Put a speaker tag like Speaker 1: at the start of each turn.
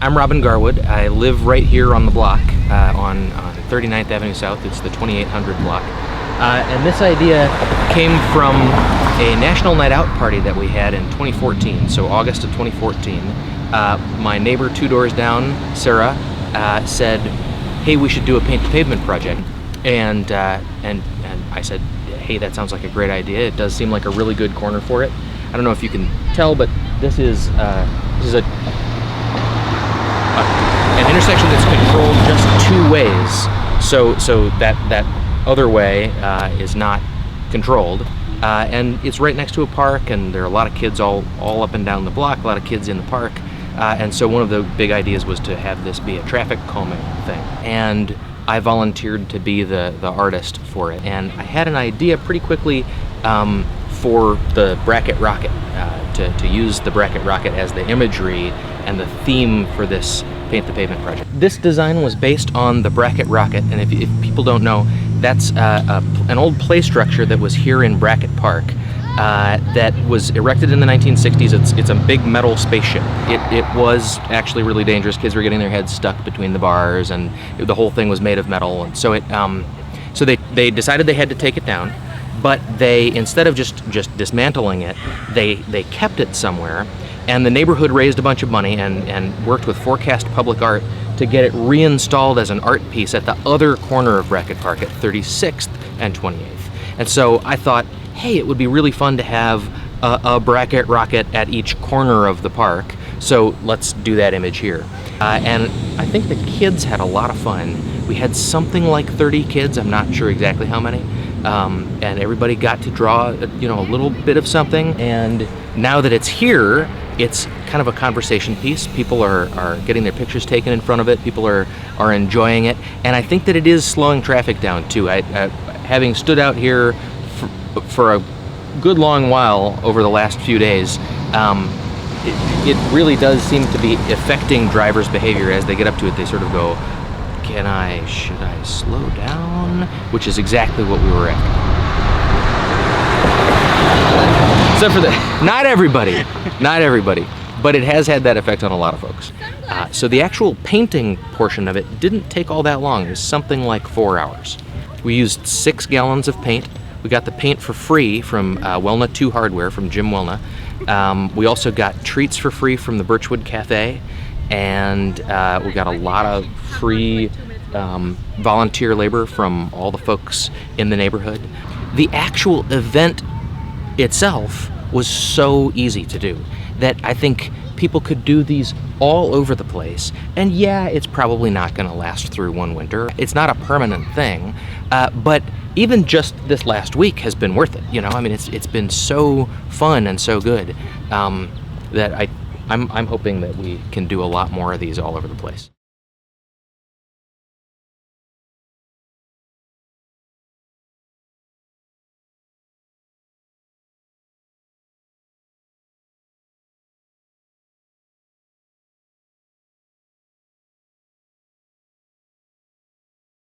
Speaker 1: I'm Robin Garwood. I live right here on the block on 39th Avenue South. It's the 2800 block. And this idea came from a National Night Out party that we had in 2014, so August of 2014. My neighbor 2 doors down, Sarah, said, hey, we should do a paint the pavement project. And I said, hey, that sounds like a great idea. It does seem like a really good corner for it. I don't know if you can tell, but this is an intersection that's controlled just 2 ways. So that other way is not controlled. And it's right next to a park, and there are a lot of kids all up and down the block, a lot of kids in the park. And so one of the big ideas was to have this be a traffic calming thing. And I volunteered to be the artist for it. And I had an idea pretty quickly for the Brackett rocket, to use the Brackett rocket as the imagery and the theme for this Paint the Pavement project. This design was based on the Brackett rocket, and if people don't know, that's an old play structure that was here in Brackett Park that was erected in the 1960s. It's a big metal spaceship. It was actually really dangerous. Kids were getting their heads stuck between the bars, and the whole thing was made of metal. And so they decided they had to take it down, but they, instead of just dismantling it, they kept it somewhere. And the neighborhood raised a bunch of money and worked with Forecast Public Art to get it reinstalled as an art piece at the other corner of Brackett Park at 36th and 28th. And so I thought, hey, it would be really fun to have a Brackett rocket at each corner of the park, so let's do that image here. And I think the kids had a lot of fun. We had something like 30 kids, I'm not sure exactly how many, and everybody got to draw a little bit of something. And now that it's here, it's kind of a conversation piece. People are getting their pictures taken in front of it. People are enjoying it. And I think that it is slowing traffic down too. Having stood out here for a good long while over the last few days, it really does seem to be affecting drivers' behavior. As they get up to it, they sort of go, should I slow down? Which is exactly what we were after. Except for not everybody, but it has had that effect on a lot of folks. So the actual painting portion of it didn't take all that long. It was something like 4 hours. We used 6 gallons of paint. We got the paint for free from Welna 2 Hardware, from Jim Welna. We also got treats for free from the Birchwood Cafe, and we got a lot of free volunteer labor from all the folks in the neighborhood. The actual event itself was so easy to do that I think people could do these all over the place. And yeah, it's probably not going to last through one winter. It's not a permanent thing, but even just this last week has been worth it. I mean, it's been so fun and so good that I'm hoping that we can do a lot more of these all over the place.